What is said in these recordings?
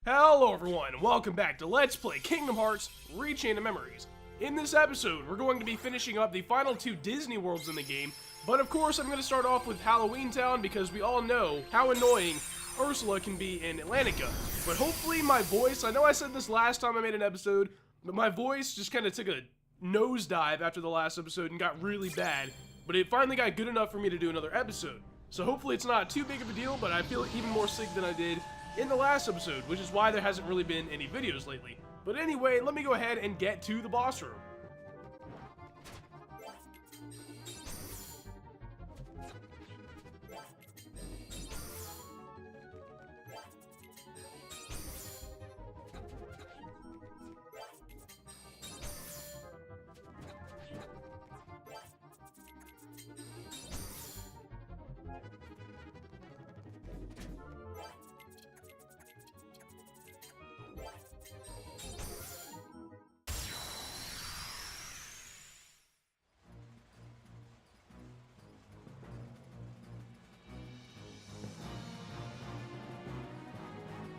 Hello everyone, welcome back to Let's Play Kingdom Hearts Rechain of Memories. In this episode, we're going to be finishing up the final two Disney worlds in the game, but of course I'm going to start off with Halloween Town because we all know how annoying Ursula can be in Atlantica. But hopefully my voice, I know I said this last time I made an episode, but my voice just kind of took a nosedive after the last episode and got really bad, but it finally got good enough for me to do another episode. So hopefully it's not too big of a deal, but I feel even more sick than I did in the last episode, which is why there hasn't really been any videos lately. But anyway, let me go ahead and get to the boss room.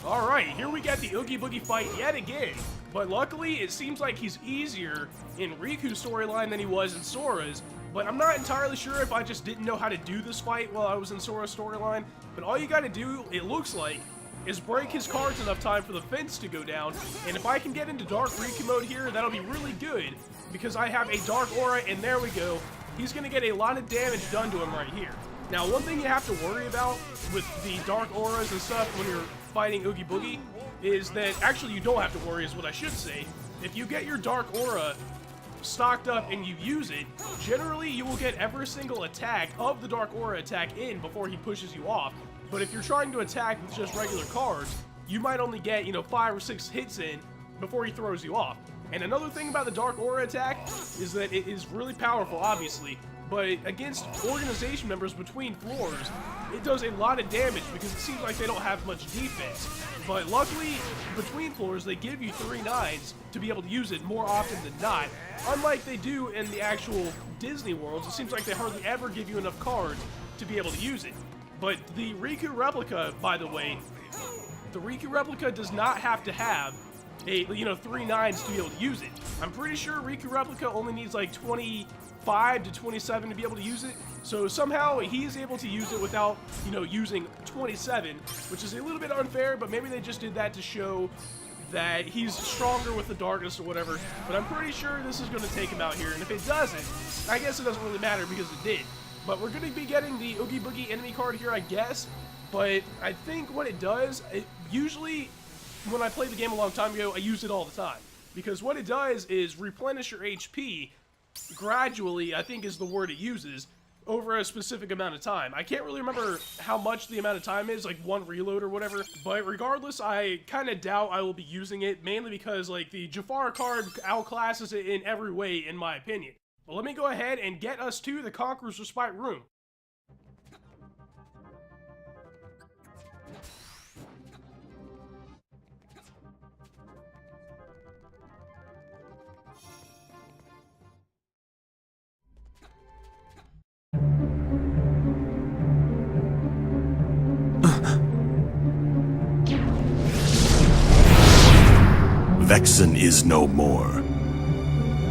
Alright, here we got the Oogie Boogie fight yet again, but luckily it seems like he's easier in Riku's storyline than he was in Sora's, but I'm not entirely sure if I just didn't know how to do this fight while I was in Sora's storyline, but all you gotta do, it looks like, is break his cards enough time for the fence to go down, and if I can get into Dark Riku mode here, that'll be really good, because I have a Dark Aura, and there we go, he's gonna get a lot of damage done to him right here. Now, one thing you have to worry about with the Dark Auras and stuff when you're fighting Oogie Boogie is that, actually you don't have to worry is what I should say, if you get your Dark Aura stocked up and you use it, generally you will get every single attack of the Dark Aura attack in before he pushes you off, but if you're trying to attack with just regular cards, you might only get, 5 or 6 hits in before he throws you off. And another thing about the Dark Aura attack is that it is really powerful, obviously, but against organization members between floors, it does a lot of damage because it seems like they don't have much defense. But luckily, between floors, they give you 3 nines to be able to use it more often than not. Unlike they do in the actual Disney worlds, it seems like they hardly ever give you enough cards to be able to use it. But the Riku replica, by the way, the Riku replica does not have to have a 3 nines to be able to use it. I'm pretty sure Riku replica only needs like 25 to 27 to be able to use it, so somehow he's able to use it without, using 27, which is a little bit unfair, but maybe they just did that to show that he's stronger with the darkness or whatever, but I'm pretty sure this is going to take him out here, and if it doesn't, I guess it doesn't really matter because it did. But we're going to be getting the Oogie Boogie enemy card here, I guess, but I think what it does, usually when I played the game a long time ago, I use it all the time, because what it does is replenish your HP gradually, I think is the word it uses, over a specific amount of time. I can't really remember how much the amount of time is, like 1 reload or whatever, but regardless, I kind of doubt I will be using it, mainly because, the Jafar card outclasses it in every way, in my opinion. But let me go ahead and get us to the Conqueror's Respite room. Vexen is no more.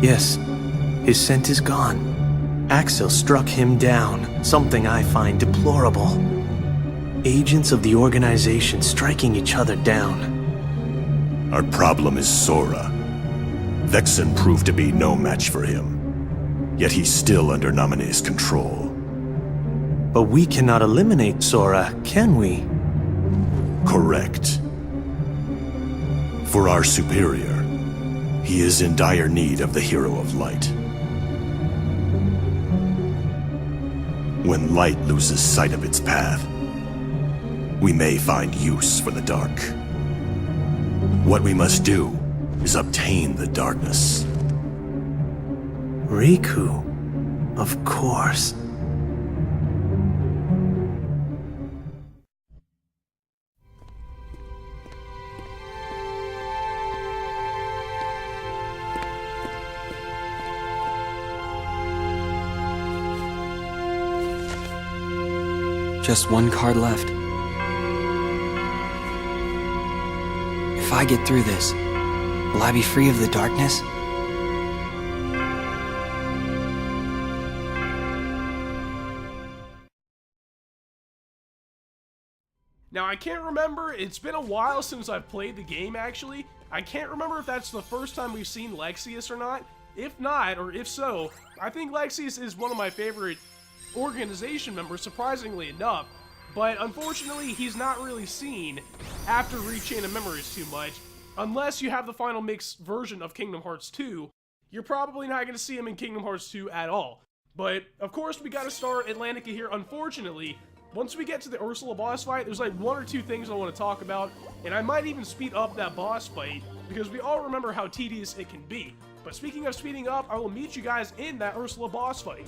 Yes, his scent is gone. Axel struck him down, something I find deplorable. Agents of the organization striking each other down. Our problem is Sora. Vexen proved to be no match for him, yet he's still under Naminé's control. But we cannot eliminate Sora, can we? Correct. For our superior, he is in dire need of the Hero of Light. When light loses sight of its path, we may find use for the dark. What we must do is obtain the darkness. Riku, of course. Just one card left. If I get through this, will I be free of the darkness? Now, I can't remember, it's been a while since I've played the game, actually. I can't remember if that's the first time we've seen Lexaeus or not. If not, or if so, I think Lexaeus is one of my favorite organization members, surprisingly enough. But unfortunately, he's not really seen after Rechain of Memories too much. Unless you have the final mix version of Kingdom Hearts 2, you're probably not going to see him in Kingdom Hearts 2 at all. But, of course, we got to start Atlantica here, unfortunately. Once we get to the Ursula boss fight, there's like one or two things I want to talk about, and I might even speed up that boss fight, because we all remember how tedious it can be. But speaking of speeding up, I will meet you guys in that Ursula boss fight.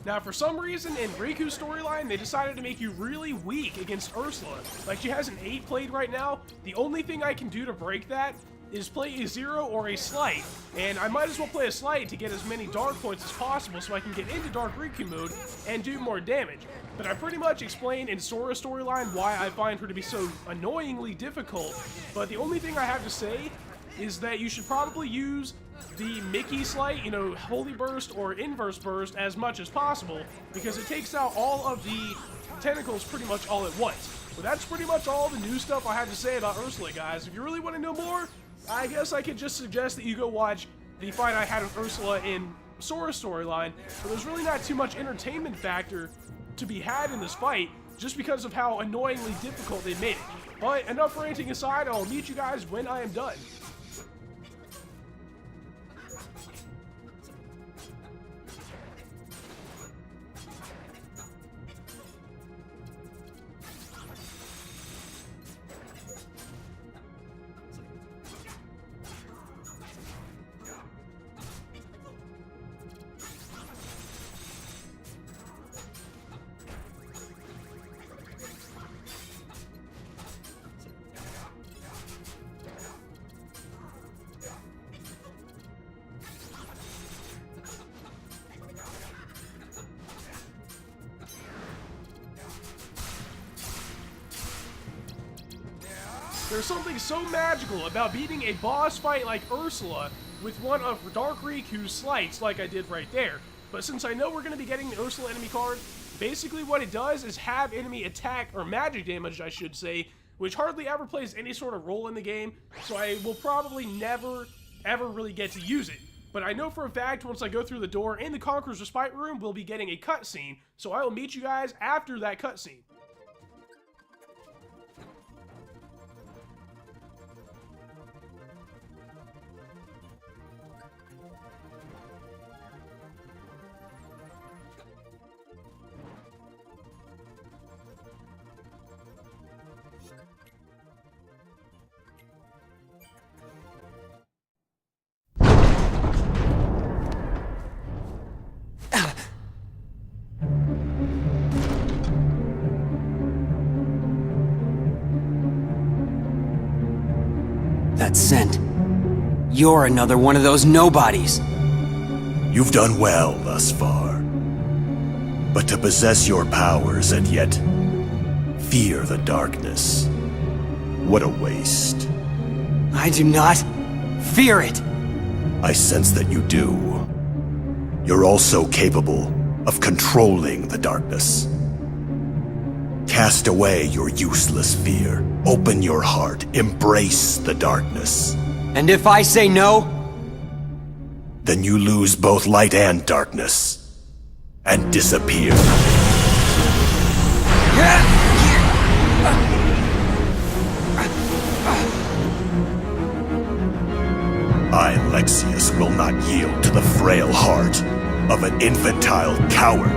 Now, for some reason, in Riku's storyline, they decided to make you really weak against Ursula. Like, she has an 8 played right now. The only thing I can do to break that is play a 0 or a Slight. And I might as well play a Slight to get as many Dark points as possible so I can get into Dark Riku mode and do more damage. But I pretty much explained in Sora's storyline why I find her to be so annoyingly difficult. But the only thing I have to say is that you should probably use the Mickey Slight, you know, Holy Burst or Inverse Burst as much as possible, because it takes out all of the tentacles pretty much all at once. But that's pretty much all the new stuff I have to say about Ursula, guys. If you really want to know more, I guess I could just suggest that you go watch the fight I had with Ursula in Sora's storyline, but there's really not too much entertainment factor to be had in this fight, just because of how annoyingly difficult they made it. But enough ranting aside, I'll meet you guys when I am done. There's something so magical about beating a boss fight like Ursula with one of Dark Riku's Slights like I did right there. But since I know we're going to be getting the Ursula enemy card, basically what it does is have enemy attack, or magic damage I should say, which hardly ever plays any sort of role in the game, so I will probably never, ever really get to use it. But I know for a fact once I go through the door in the Conqueror's Respite Room, we'll be getting a cutscene, so I will meet you guys after that cutscene. That scent. You're another one of those nobodies. You've done well thus far. But to possess your powers and yet fear the darkness, what a waste. I do not fear it. I sense that you do. You're also capable of controlling the darkness. Cast away your useless fear. Open your heart. Embrace the darkness. And if I say no? Then you lose both light and darkness. And disappear. will not yield to the frail heart of an infantile coward.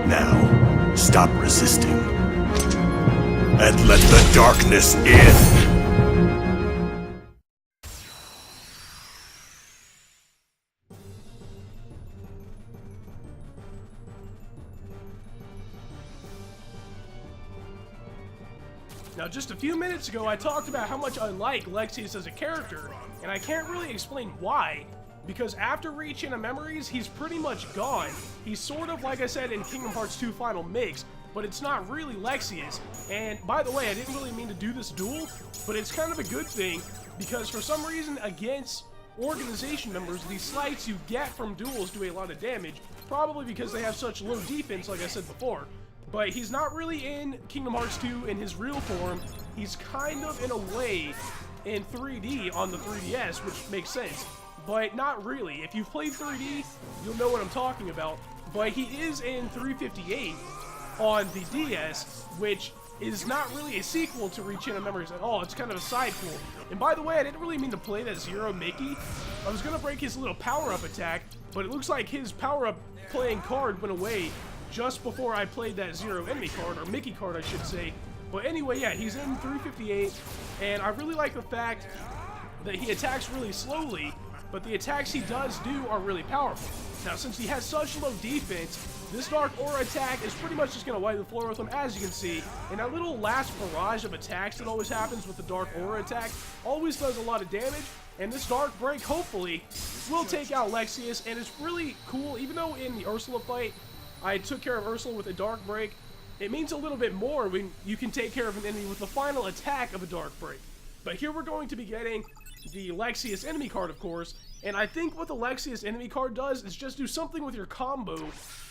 Now, stop resisting, and let the darkness in! Now, just a few minutes ago, I talked about how much I like Lexaeus as a character, and I can't really explain why, because after reaching a Memories, he's pretty much gone. He's sort of, like I said, in Kingdom Hearts 2 Final Mix, but it's not really Lexaeus. And, by the way, I didn't really mean to do this duel, but it's kind of a good thing, because for some reason, against organization members, the slights you get from duels do a lot of damage, probably because they have such low defense, like I said before. But he's not really in Kingdom Hearts 2 in his real form. He's kind of, in a way, in 3D on the 3DS, which makes sense. But not really. If you've played 3D, you'll know what I'm talking about. But he is in 358 on the DS, which is not really a sequel to Reach Into Memories at all. It's kind of a side pool. And by the way, I didn't really mean to play that Zero Mickey. I was going to break his little power-up attack, but it looks like his power-up playing card went away just before I played that Zero enemy card, or Mickey card I should say. But anyway, yeah, he's in 358, and I really like the fact that he attacks really slowly, but the attacks he does do are really powerful. Now, since he has such low defense, this Dark Aura attack is pretty much just going to wipe the floor with him, as you can see. And that little last barrage of attacks that always happens with the Dark Aura attack always does a lot of damage, and this Dark Break, hopefully, will take out Lexaeus, and it's really cool. Even though in the Ursula fight, I took care of Ursula with a Dark Break, it means a little bit more when you can take care of an enemy with the final attack of a Dark Break. But here we're going to be getting the Lexaeus enemy card, of course, and I think what the Lexaeus enemy card does is just do something with your combo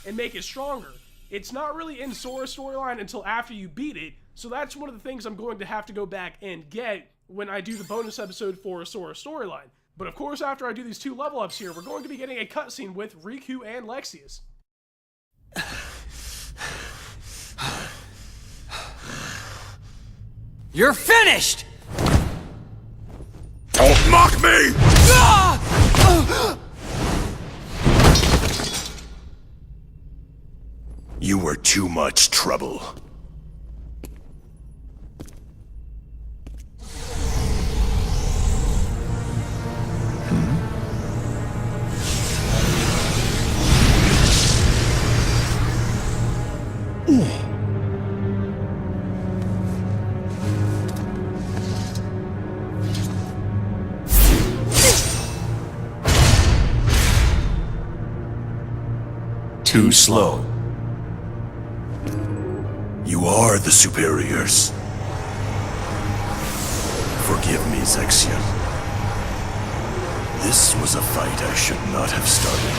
and make it stronger. It's not really in Sora's storyline until after you beat it, so that's one of the things I'm going to have to go back and get when I do the bonus episode for Sora's storyline. But of course, after I do these 2 level ups here, we're going to be getting a cutscene with Riku and Lexaeus. You're finished! Don't mock me! You were too much trouble. Too slow. You are the superiors. Forgive me, XIII. This was a fight I should not have started.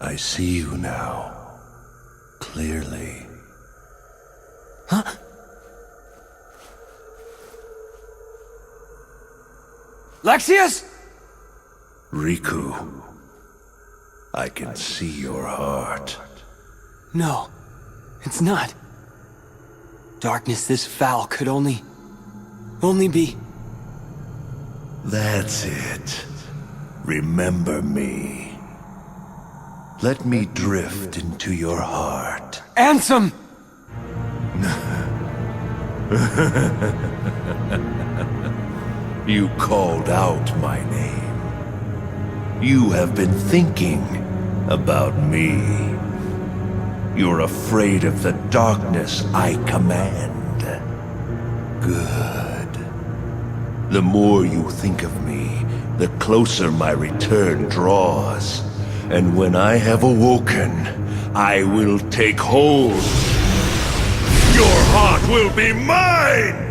I see you now. Clearly. Huh? Lexaeus? Riku, I can see your heart. No, it's not. Darkness this foul could only be... That's it. Remember me. Let me drift into your heart. Ansem! You called out my name. You have been thinking about me. You're afraid of the darkness I command. Good. The more you think of me, the closer my return draws. And when I have awoken, I will take hold. Your heart will be mine!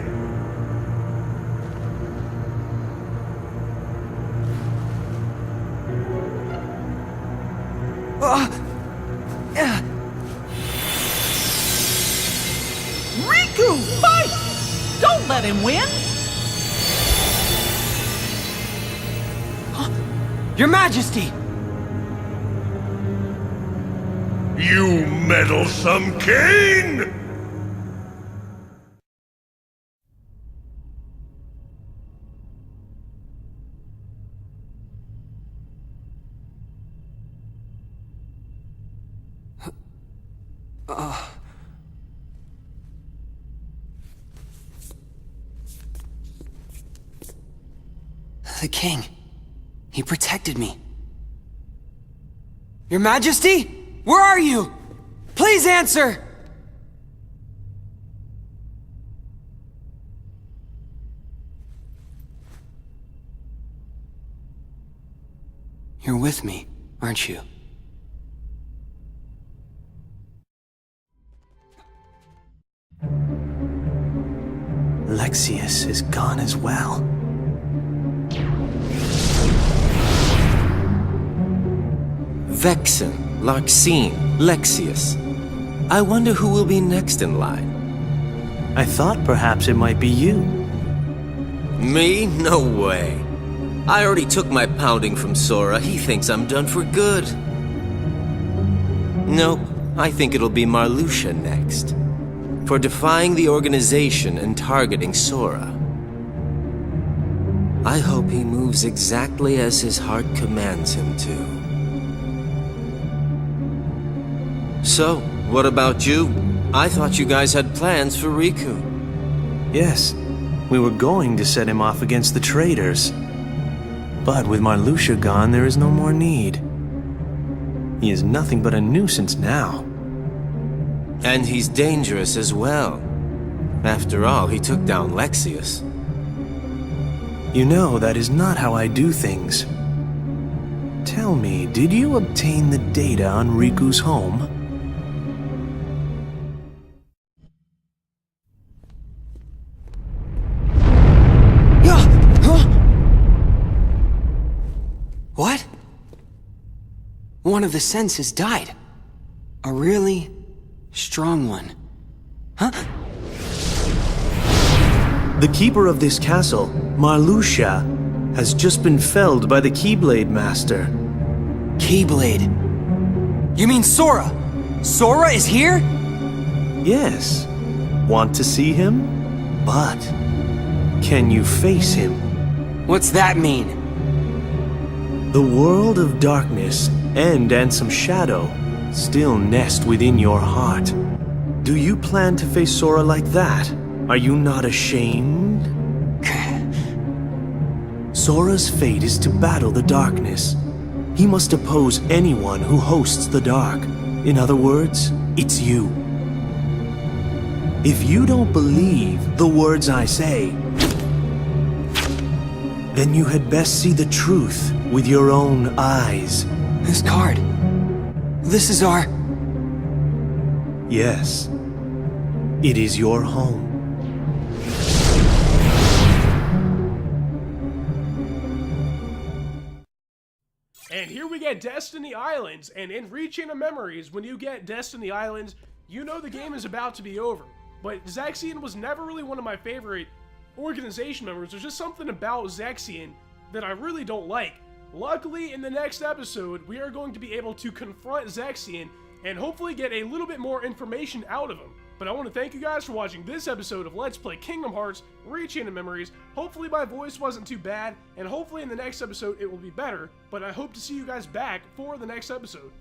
Riku, fight! Don't let him win! Your Majesty! You meddlesome king! The king. He protected me. Your Majesty? Where are you? Please answer! You're with me, aren't you? Lexaeus is gone as well. Vexen, Larxene, Lexaeus. I wonder who will be next in line. I thought perhaps it might be you. Me? No way. I already took my pounding from Sora. He thinks I'm done for good. Nope, I think it'll be Marluxia next. For defying the organization and targeting Sora. I hope he moves exactly as his heart commands him to. So, what about you? I thought you guys had plans for Riku. Yes, we were going to set him off against the traitors. But with Marluxia gone, there is no more need. He is nothing but a nuisance now. And he's dangerous as well. After all, he took down Lexaeus. You know, that is not how I do things. Tell me, did you obtain the data on Riku's home? What? One of the senses died. A really strong one. Huh? The keeper of this castle, Marluxia, has just been felled by the Keyblade Master. Keyblade. You mean Sora? Sora is here? Yes. Want to see him? But can you face him? What's that mean? The world of darkness and Ansem Shadow still nest within your heart. Do you plan to face Sora like that? Are you not ashamed? Sora's fate is to battle the darkness. He must oppose anyone who hosts the dark. In other words, it's you. If you don't believe the words I say, then you had best see the truth with your own eyes. This card. This is our... Yes. It is your home. And here we get Destiny Islands, and in Reaching of Memories, when you get Destiny Islands, you know the game is about to be over. But XIII was never really one of my favorite organization members. There's just something about XIII that I really don't like. Luckily, in the next episode, we are going to be able to confront XIII and hopefully get a little bit more information out of him. But I want to thank you guys for watching this episode of Let's Play Kingdom Hearts Reaching of Memories. Hopefully my voice wasn't too bad, and hopefully in the next episode it will be better, but I hope to see you guys back for the next episode.